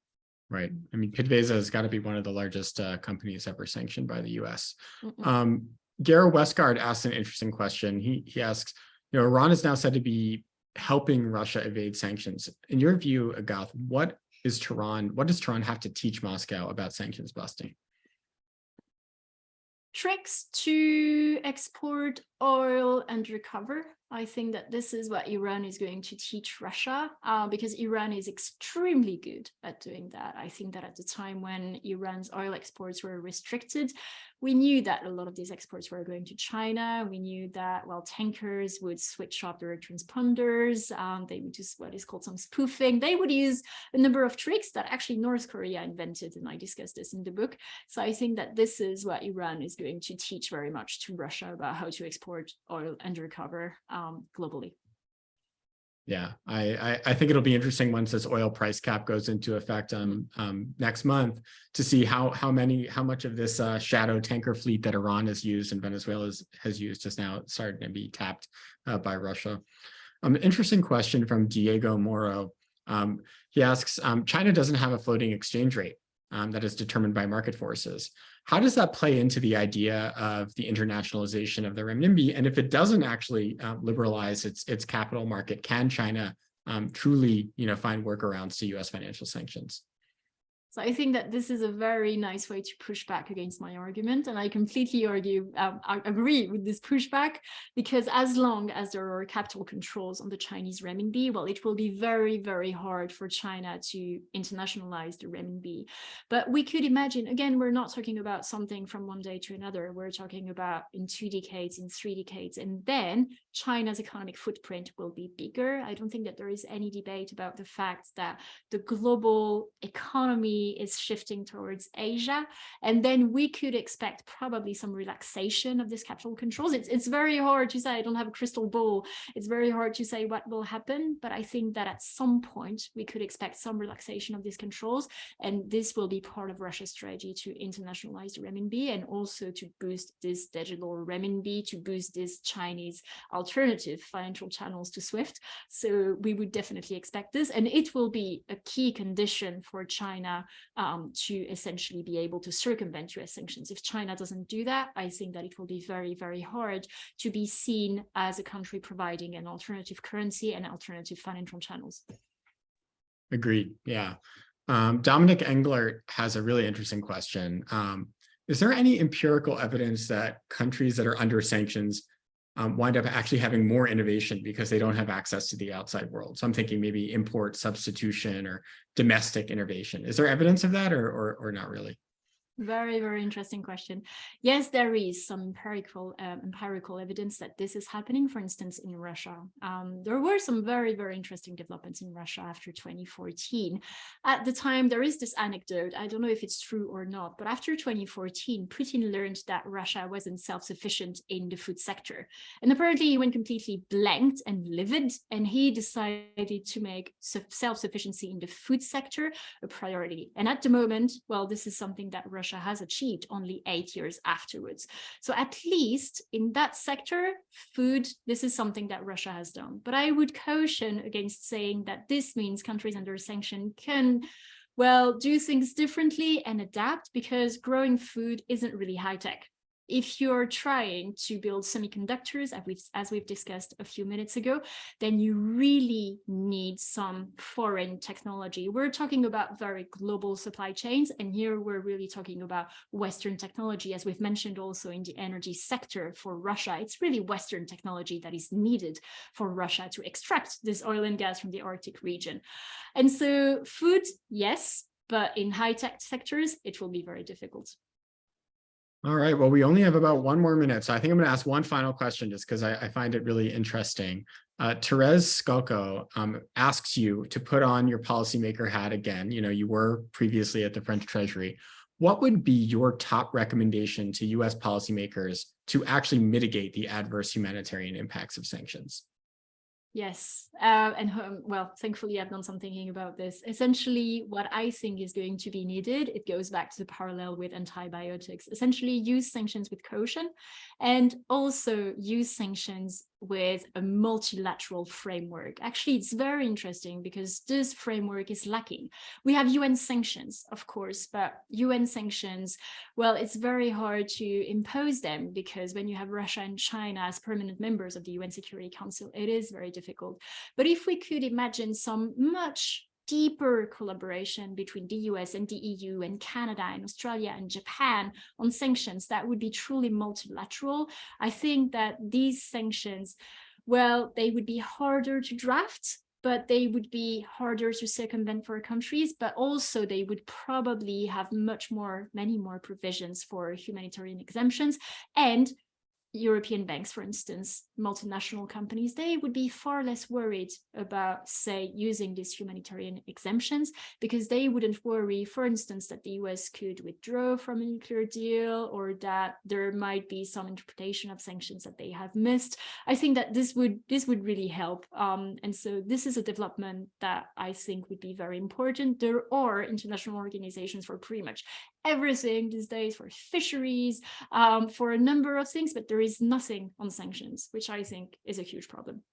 Speaker 1: Right. I mean, PDVSA has got to be one of the largest companies ever sanctioned by the US. Gera Westgard asks an interesting question. He asks, Iran is now said to be helping Russia evade sanctions. In your view, Agathe, what does Tehran have to teach Moscow about sanctions busting?
Speaker 2: Tricks to export oil undercover. I think that this is what Iran is going to teach Russia, because Iran is extremely good at doing that. I think that at the time when Iran's oil exports were restricted, we knew that a lot of these exports were going to China. We knew that, tankers would switch off their transponders. They would do what is called some spoofing. They would use a number of tricks that actually North Korea invented, and I discussed this in the book. So I think that this is what Iran is going to teach very much to Russia about how to export oil undercover globally.
Speaker 1: Yeah, I think it'll be interesting once this oil price cap goes into effect next month to see how much of this shadow tanker fleet that Iran has used and Venezuela has used is now starting to be tapped by Russia. Interesting question from Diego Moro. He asks, China doesn't have a floating exchange rate that is determined by market forces. How does that play into the idea of the internationalization of the renminbi? And if it doesn't actually liberalize its capital market, can China truly, find workarounds to US financial sanctions?
Speaker 2: So I think that this is a very nice way to push back against my argument. And I completely agree with this pushback, because as long as there are capital controls on the Chinese renminbi, it will be very, very hard for China to internationalize the renminbi. But we could imagine, again, we're not talking about something from one day to another. We're talking about in 2 decades, in 3 decades, and then China's economic footprint will be bigger. I don't think that there is any debate about the fact that the global economy economy is shifting towards Asia. And then we could expect probably some relaxation of this capital controls. It's very hard to say. I don't have a crystal ball. It's very hard to say what will happen, but I think that at some point we could expect some relaxation of these controls, and this will be part of Russia's strategy to internationalize the renminbi and also to boost this digital renminbi, to boost this Chinese alternative financial channels to SWIFT. So we would definitely expect this, and it will be a key condition for China to essentially be able to circumvent US sanctions. If China doesn't do that, I think that it will be very, very hard to be seen as a country providing an alternative currency and alternative financial channels.
Speaker 1: Agreed. Yeah. Dominic Englert has a really interesting question. Is there any empirical evidence that countries that are under sanctions wind up actually having more innovation because they don't have access to the outside world? So I'm thinking maybe import substitution or domestic innovation. Is there evidence of that or not really?
Speaker 2: Very, very interesting question. Yes, there is some empirical evidence that this is happening. For instance, in Russia, there were some very, very interesting developments in Russia after 2014. At the time, there is this anecdote. I don't know if it's true or not, but after 2014, Putin learned that Russia wasn't self-sufficient in the food sector. And apparently he went completely blanked and livid, and he decided to make self-sufficiency in the food sector a priority. And at the moment, well, this is something that Russia has achieved only 8 years afterwards. So at least in that sector, food, this is something that Russia has done. But I would caution against saying that this means countries under sanction can, well, do things differently and adapt, because growing food isn't really high tech. If you're trying to build semiconductors, as we've discussed a few minutes ago, then you really need some foreign technology. We're talking about very global supply chains, and here we're really talking about Western technology, as we've mentioned also in the energy sector for Russia. It's really Western technology that is needed for Russia to extract this oil and gas from the Arctic region. And so food, yes, but in high-tech sectors, it will be very difficult.
Speaker 1: All right. Well, we only have about 1 more minute, so I think I'm going to ask one final question just because I find it really interesting. Therese Skalko asks you to put on your policymaker hat again. You know, you were previously at the French Treasury. What would be your top recommendation to US policymakers to actually mitigate the adverse humanitarian impacts of sanctions?
Speaker 2: Yes, well, thankfully I've done some thinking about this. Essentially, what I think is going to be needed, it goes back to the parallel with antibiotics. Essentially, use sanctions with caution, and also use sanctions with a multilateral framework. Actually, it's very interesting because this framework is lacking. We have UN sanctions, of course, but UN sanctions, well, it's very hard to impose them because when you have Russia and China as permanent members of the UN Security Council, it is very difficult. But if we could imagine some much deeper collaboration between the US and the EU and Canada and Australia and Japan on sanctions, that would be truly multilateral. I think that these sanctions, well, they would be harder to draft, but they would be harder to circumvent for countries, but also they would probably have many more provisions for humanitarian exemptions. And European banks, for instance, multinational companies, they would be far less worried about, say, using these humanitarian exemptions, because they wouldn't worry, for instance, that the US could withdraw from a nuclear deal, or that there might be some interpretation of sanctions that they have missed. I think that this would really help. And so this is a development that I think would be very important. There are international organizations for pretty much everything these days, for fisheries, for a number of things, but there is nothing on sanctions, which I think is a huge problem.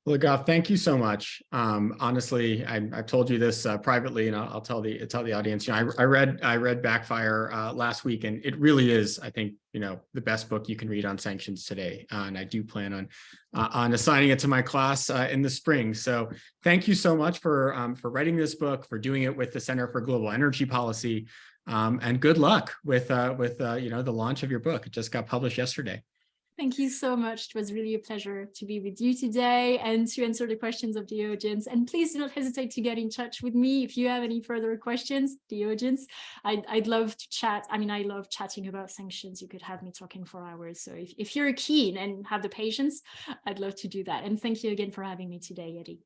Speaker 1: Well, Agathe, thank you so much. Honestly, I've told you this privately, and I'll tell the audience. You know, I read Backfire last week, and it really is, I think, you know, the best book you can read on sanctions today. And I do plan on assigning it to my class in the spring. So thank you so much for writing this book, for doing it with the Center for Global Energy Policy, and good luck with you know, the launch of your book. It just got published yesterday.
Speaker 2: Thank you so much. It was really a pleasure to be with you today and to answer the questions of the audience. And please do not hesitate to get in touch with me if you have any further questions, the audience. I'd love to chat. I mean, I love chatting about sanctions. You could have me talking for hours. So if you're keen and have the patience, I'd love to do that. And thank you again for having me today, Eddie.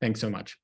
Speaker 1: Thanks so much.